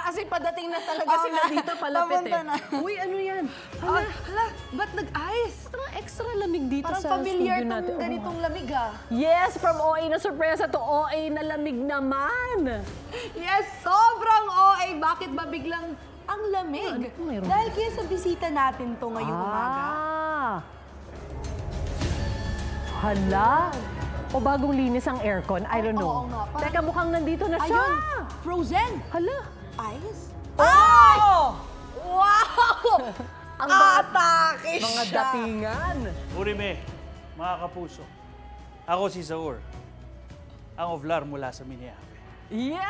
Kasi padating na talaga sila dito palapit Uy, ano yan? Hala, ba't nag-ice? Extra lamig dito Parang sa familiar studio natin. tong ganitong lamig Yes, from OA na sorpresa to OA na lamig naman. Yes, sobrang OA. Bakit ba biglang ang lamig? Dahil kaya sa bisita natin to ngayong umaga. Hala. O bagong linis ang aircon? I don't know. Oo nga. Teka, mukhang nandito na siya. Ayun, frozen. Hala. Ice? Ay! Wow! Ang Atake mga siya. datingan. Urime, mga kapuso. Ako si Zaur, ang ovlar mula sa Minneapolis. Yes!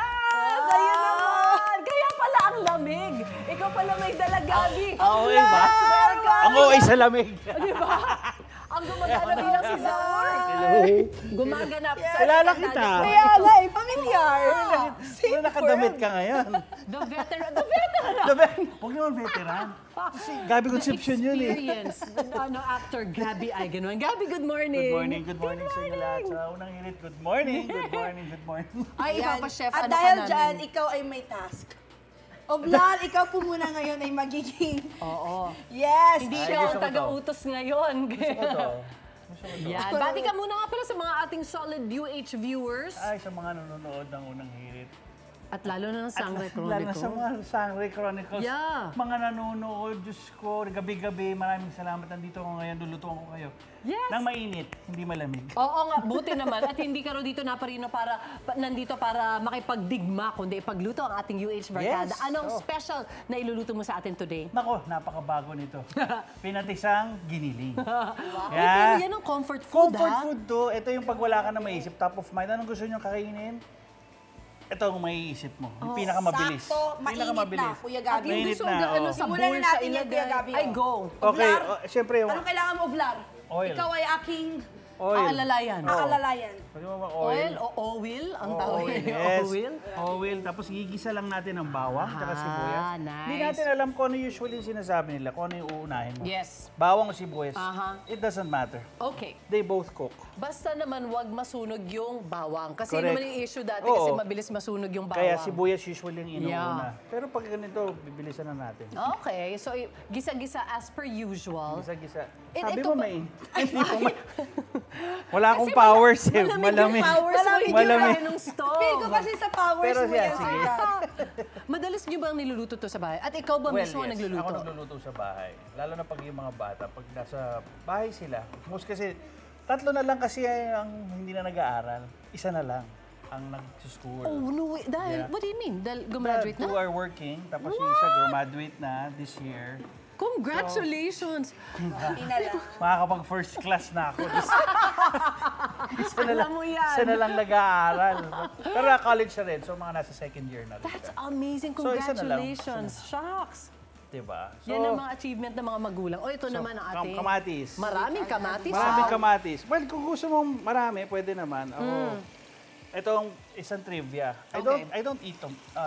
Ayun naman! Kaya pala ang lamig. Ikaw pala may dala, Gabi. Okay ba? Welcome! Ang OA sa lamig. Di ba? Ang gumagana bilang si Zaur. Hello. Gumaganap sa Kilala kita. Kaya nga familiar. Wala nakadamit ka ngayon. The veteran. The veteran! Huwag naman veteran. Kasi Gabi Concepcion yun Experience. Actor Gabi ay ganun. Gabi, good morning. Good morning sa inyo lahat. Sa unang hirit, good morning. Ay, ipapachef. At ano dahil ka dyan, namin? ikaw ay may task. Oblan, ikaw po muna ngayon ay magiging... Oo. Yes! Hindi Ay, siya gusto ang ko to. taga-utos ngayon. Ito. Yan. Bati ka muna nga pala sa mga ating solid UH viewers. Ay, sa mga nanonood ng unang hirit. At lalo na ng Sangre Lalo na sa Chronicle. mga Sangre Chronicles. Yeah. Mga nanonood, Diyos ko, gabi-gabi, maraming salamat. Nandito ako ngayon, lulutuan ko kayo. Yes. Nang mainit, hindi malamig. Oo nga, buti naman. At hindi ka raw dito naparino nandito para makipagdigma, kundi ipagluto ang ating UH Barkada. Yes. Anong special na iluluto mo sa atin today? Nako, napakabago nito. Pinatisang giniling. Ay, pero yan ang comfort food, Comfort ha? food to. Ito yung pag wala ka na maisip, top of mind. Anong gusto nyo kakainin? Ito ang maiisip mo. Yung pinakamabilis. Sakto, mainit na, Kuya At Gabi. yung Mainit gusto na, ano oo. sa Simulan bowl na siya natin yan, Kuya ilagay. Gabi, Ay, oh. go. Okay, Oblar. siyempre yung Anong kailangan mo, Oblar? Oil. Ikaw ay aking oil. Aalalayan. aalalayan. Pwede mo ba Oil o oil? Ang tawag Oil, niya, yes. oil? Oil. Tapos gigisa lang natin ng bawang at sibuyas. nice. Hindi natin alam kung ano usually yung sinasabi nila, kung ano yung uunahin mo. Yes. Bawang o sibuyas. Aha. It doesn't matter. Okay. They both cook. Basta naman wag masunog yung bawang. Kasi Correct. naman yung issue dati Oo. kasi mabilis masunog yung bawang. Kaya sibuyas usually yung inuuna. Yeah. Pero pag ganito, bibilisan na natin. Okay. So, gisa-gisa as per usual. Gisa-gisa. Eh, Sabi ito mo ba- may... Hindi po may... Wala akong powers eh. Malamig yung powers mo. Hindi Malamig. yung ng stove. Feel ko kasi sa powers Pero mo siya, yan. sige. Madalas niyo bang niluluto to sa bahay? At ikaw ba mismo ang Ako nagluluto? nagluluto sa bahay. Lalo na pag yung mga bata, pag nasa bahay sila. Most kasi, tatlo na lang kasi ang hindi na nag-aaral. Isa na lang ang nag-school. Oh, no way. Dahil, Yeah. what do you mean? Dahil gumraduate Two na? are working, tapos yung isa graduate na this year. Congratulations! Hindi na lang. Makakapag first class na ako. Isa na Alam lang, mo yan. isa na lang nag-aaral. Pero college na rin, so mga nasa second year na rin. That's amazing. So, isa na lang. Congratulations. Shucks. Diba? So, Yan ang mga achievement ng mga magulang. O, ito naman ang ating... kamatis. Maraming kamatis. Maraming ah. kamatis. Well, kung gusto mong marami, pwede naman. Itong isang trivia. Okay. I don't eat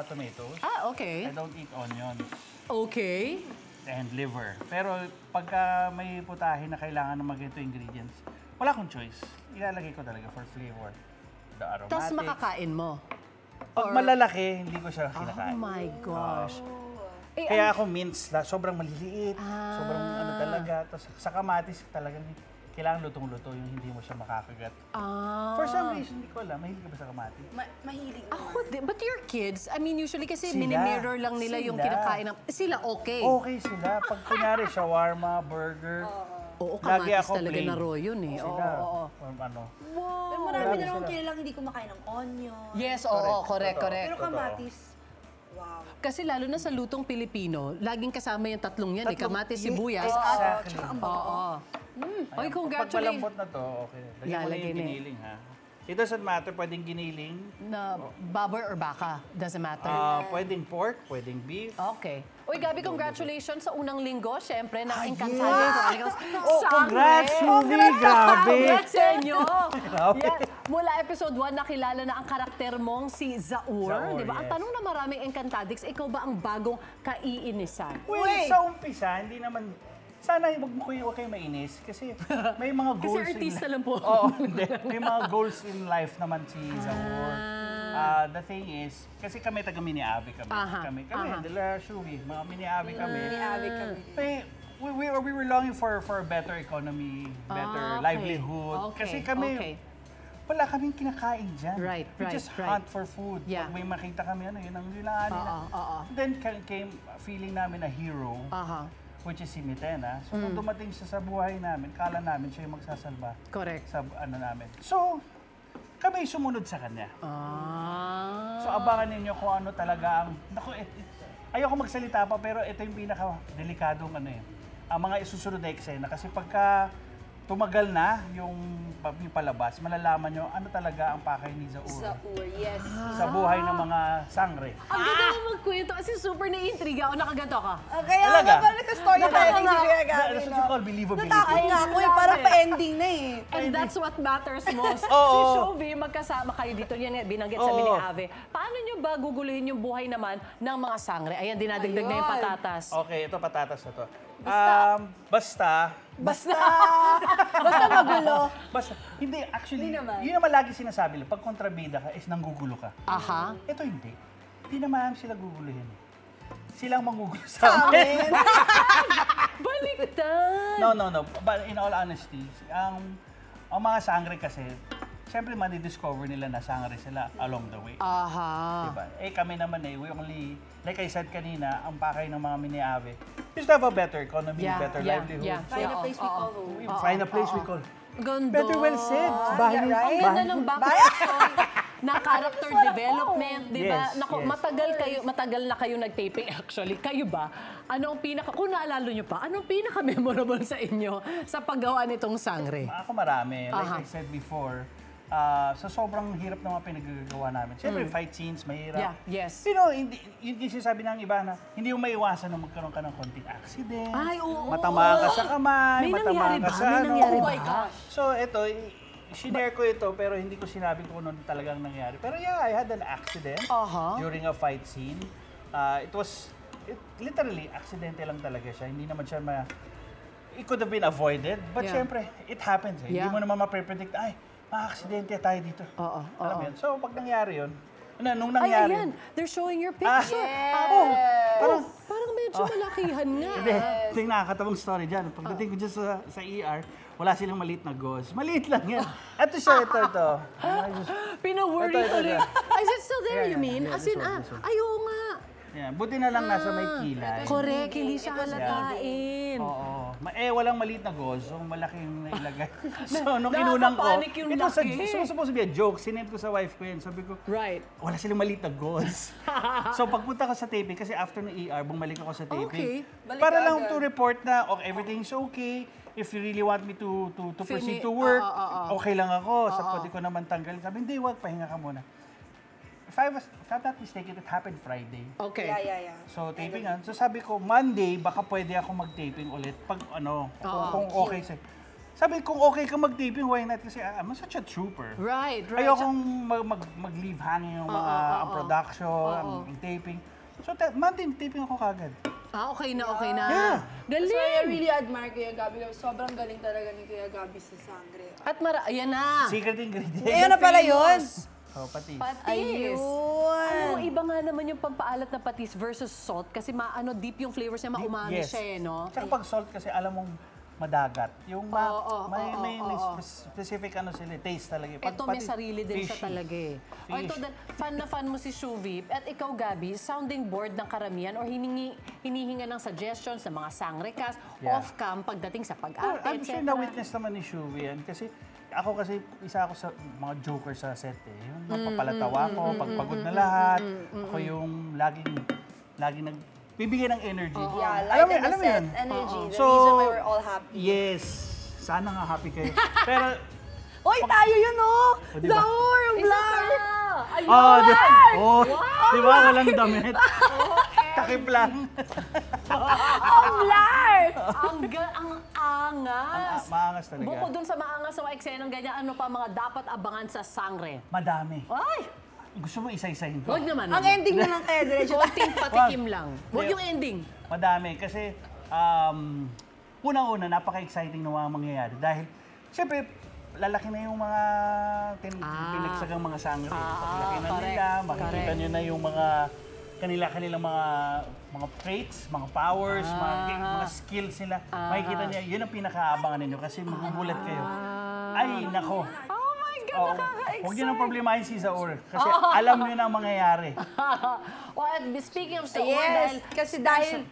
tomatoes. Ah, okay. I don't eat onions Okay. and liver. Pero pagka may putahe na kailangan ng mga ganito ingredients, wala akong choice. Ilalagay ko talaga for flavor. The aromatics. Tapos makakain mo. Pag malalaki, hindi ko siya Oh kinakain. my gosh. Eh, Kaya ako mince, sobrang maliliit, sobrang ano talaga. Tapos sa kamatis talagang kailangan lutong-luto yung hindi mo siya makakagat. For some reason, hindi ko alam. Mahilig ka ba sa kamatis? Mahilig mo. Ako, but your kids, I mean, usually kasi Sila. mini-mirror lang nila yung Sila. kinakain ng... Sila okay. Okay sila. Pag kunyari, shawarma, burger, Oo, lagi kamatis ako talaga plain. na raw yun eh. Sila. Oo. Ano. Pero marami Grabe na naman sila. kilalang hindi kumakain ng onion. Yes, oo, correct, Totoo. correct. Pero kamatis, wow. Kasi lalo na sa lutong Pilipino, laging kasama yung tatlong yan, Tatlong- kamatis, sibuyas, Exactly. Tsaka ang Oo. Oy, Pag congratulations. malambot na to, okay. Lagyan mo na Lalagay yung na eh. giniling, ha? It doesn't matter, pwedeng giniling, Na baboy or baka, doesn't matter. pwedeng pork, pwedeng beef. Okay. Uy, Gabi, congratulations sa unang linggo, syempre, ng Encantada yes. Chronicles. Oh, congrats, Suvi! Grabe! Congrats sa inyo! Grabe. Yan. Mula episode 1, nakilala na ang karakter mong si Zaur. Zaur, Di ba? Ang yes. tanong na maraming Encantadix, ikaw ba ang bagong kaiinisan? Well, sa umpisa, hindi naman, sana huwag kayo mainis kasi may mga Kasi goals artista lang po. Oo, hindi. May mga goals in life naman si Zaur. The thing is, kasi kami taga Mini-Ave kami. Kami, De La Shuvi, mga Mini-Ave kami. Mini-Ave kami. We were longing for better economy, better livelihood. Kasi kami, wala kaming kinakain dyan. We just hunt for food. Pag may makita kami, yun ang nilaan nila. Then came feeling namin a hero, which is si Mitena. So nung dumating siya sa buhay namin, kala namin siya yung magsasalba. Correct. Sa ano namin. So, kami sumunod sa kanya. So abangan ninyo kung ano talaga ang... Naku, ayoko magsalita pa, pero ito yung pinaka-delikadong ano eh. Ang mga isusunod na eksena. Kasi pagka tumagal na yung palabas, malalaman nyo ano talaga ang pakay ni Zaur. Zaur, yes. Sa buhay ng mga sangre. Ang ganda mo magkwento kasi super na-intriga o nakaganto ka. Kaya Talaga? nga, parang storytelling si Kuya Gabi, That's what you call believability. Natakot nga ako eh, parang pa-ending na eh. And that's what matters most. Oo. Si Shuvi, magkasama kayo dito. Yan nga, binanggit sa Mini-Ave. Paano nyo ba guguluhin yung buhay naman ng mga sangre? Ayan, dinadagdag na yung patatas. Okay, ito patatas na to. Basta magulo. Basta, hindi, actually, Hindi naman. yun naman lagi sinasabi lang, pag kontrabida ka is nanggugulo ka. Aha. Ito hindi. Hindi naman sila guguluhin. Silang manggugulo sa amin. Baliktad! No. But in all honesty, ang mga sangre kasi, siyempre madi-discover nila na sangre sila along the way. Aha. Diba? Kami naman we only, like I said kanina, ang pakay ng mga Mini-Ave, just to have a better economy, better livelihood. Find a place we call home. Find a place we call. Ganda. Better well said. Ang ganda ng background na character development, di ba? Yes, Naku, yes. matagal na kayo nag-taping actually. Kayo ba? Ano ang kung naalala nyo pa, anong pinaka-memorable sa inyo sa paggawa nitong sangre? Ako marami. Like I said before, sa sobrang hirap ng mga pinagagawa namin. Siyempre, fight scenes, mahirap. Yeah, yes. Pero hindi, yun yung sinasabi ng iba na hindi mo maiwasan na magkaroon ka ng konting accident. Ay, oo. Matamaan ka sa kamay, May matamaan nangyari ka ba? sa May ano. nangyari Oh ba? my gosh. So, ito, sinare ko ito pero hindi ko sinabi kung ano talagang nangyari. Pero yeah, I had an accident during a fight scene. Literally, aksidente lang talaga siya. Hindi naman siya it could have been avoided. But syempre, it happens. Hindi mo naman ma-predict, ay, aksidente tayo dito. Alam mo yun? So, pag nangyari yun, nung nangyari... Ay, ayan. They're showing your picture. Parang medyo malakihan nga. Hindi, ito yung nakakatawang story dyan. Pagdating ko dyan sa ER, wala silang maliit na gauze. Maliit lang yan. Ito siya, ito. Pina-worry Ito. tuloy. Is it still there, Yeah, you mean? yeah, As in, this one. ayaw nga. Yan. Buti na lang nasa may kilay. Correct, hindi siya halatain. Oo. Walang maliit na gauze, so malaking nailagay. So, nung kinunang ko, Nakakapanik yung it was laki. supposed to be a joke. Sinend ko sa wife ko yun. Sabi ko, Right. wala silang maliit na gauze. So, pagpunta ko sa taping, kasi after ng ER, bumalik ako sa taping. Okay. Para lang to report na, everything's okay. If you really want me to proceed to work, okay lang ako. Sa pwede ko naman tanggalin. Sabi, hindi, wag, pahinga ka muna. If I'm not mistaken, it happened Friday. Okay. Yeah. So, taping nga. So, sabi ko, Monday, baka pwede ako mag-taping ulit. Pag kung okay sa'yo. Sabi, kung okay ka mag-taping, why not? Kasi I'm such a trooper. Right. Ayokong mag-leave hanging yung mga ang production, ang taping. So, Monday, taping ako kagad. Okay na. Yeah. Galing. So, I really admire Kuya Gabi. Sobrang galing talaga ni Kuya Gabi sa sangre. At ayan na. Secret ingredient. Ayan na pala yun. Oh, patis. Patis. Ayun. Alam mo, iba nga naman yung pampaalat na patis versus salt kasi deep yung flavors niya, maumami Yes. siya, no? Tsaka pag salt kasi alam mong madagat. Yung may oo. specific taste talaga. Ito may sarili din siya Fishy. talaga eh. O ito, fan na fan mo si Shuvi. At ikaw, Gabi, sounding board ng karamihan or hinihinga ng suggestions ng mga sangre cast, off-cam pagdating sa pag-arte, I'm etc. sure na-witness naman ni Shuvi yan. Kasi isa ako sa mga joker sa set eh. Yung napapalatawa ko, pagpagod na lahat. Ako yung laging nagbibigay ng energy. Yeah, light and the set energy. The reason why we're all happy. Yes. Sana nga happy kayo. Pero, Oy, tayo yun oh! diba? Zaur, yung blur! di ba? Walang damit. Takip lang. Blur! Ang angas. Maangas talaga. Bukod dun sa maangas sa eksenang ganyan, ano pa mga dapat abangan sa sangre? Madami. Ay! Gusto mo isa-isahin ko? Huwag naman. Ang ending na lang kaya diretso. Konting patikim lang. Huwag yung ending. Madami. Kasi, unang-una, napaka-exciting na mga mangyayari. Dahil, siyempre, lalaki na yung mga pinagsagang mga sangre. Lalaki na nila, makikita nyo na yung mga kanilang mga traits, mga powers, mga skills nila. Makikita niya, yun ang pinakaabangan ninyo kasi magugulat kayo. Ay, nako. Oh my God, nakaka-excite. Huwag nyo nang problemahin si Zaur kasi alam nyo na ang mangyayari. Well, speaking of Zaur, Yes, kasi dahil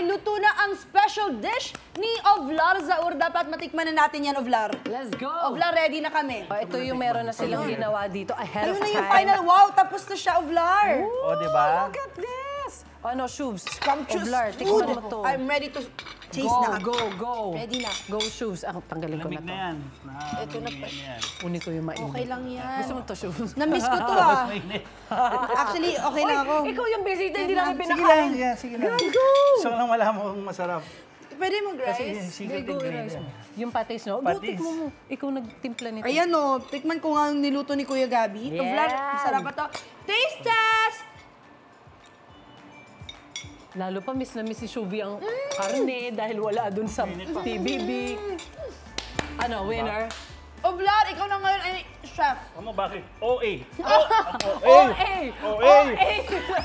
luto na ang special dish ni Ovlar Zaur. Dapat matikman na natin yan, Ovlar. Let's go! Ovlar, ready na kami. Ito yung meron na silang ginawa dito ahead of Ayun na time. yung final. Wow, tapos na siya, Ovlar. O, di ba? Look at this! Ano, Shoes? Scrumptious Ovlar, food. tikman mo to. I'm ready to taste Go, na. go. Ready na. Go, Shoes. Tanggalin ko na Lamig to. na yan. Ito na pa. Kunin ko yung mainit. Okay lang yan. Gusto mo to, Shoes? Na-miss ko to Actually, okay lang ako. Ikaw yung bisita, hindi namin Sige pinakain. lang, sige lang. Gusto ko lang malaman kung masarap. Pwede mo, Kasi Grace? secret Go, ingredient. Rice. Yung patis, no? Patis. Go, tikmo mo. Ikaw nagtimpla nito. Ayan o, tikman ko nga ang niluto ni Kuya Gabi. Yeah. Ovlar, masarap pa to. Taste test! Lalo pa, miss na miss si Shubi ang karne dahil wala dun sa TBB. Ano, winner? Ovlar, ikaw na ngayon ay chef. Ano, bakit? OA. OA! OA!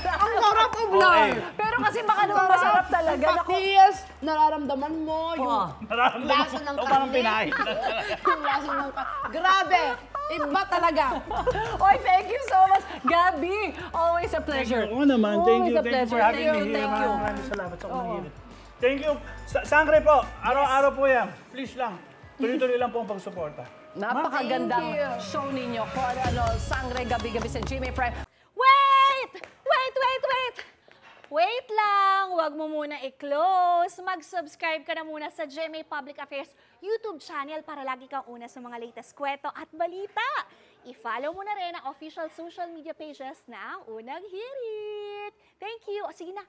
Ang sarap, Ovlar! Pero kasi baka naman masarap talaga. Naku. Patis, nararamdaman mo yung Nararamdaman lasa ng ko parang karne. pinahin. yung lasa ng karne. Grabe! Iba talaga. Oy, thank you so much. Gabi, always a pleasure. Oo naman, thank you. Always a Thank you for pleasure. having me here. Thank you. Maraming salamat sa kumahirit. Thank you. Sangre po, araw-araw po yan. Please lang. Tuloy-tuloy lang po ang pagsuporta. Napakagandang show ninyo. Sangre gabi-gabi sa GMA Prime. Wait! Wait lang! Huwag mo muna i-close. Mag-subscribe ka na muna sa GMA Public Affairs YouTube channel para lagi kang una sa mga latest kwento at balita. I-follow mo na rin ang official social media pages ng Unang Hirit. Thank you. O sige na,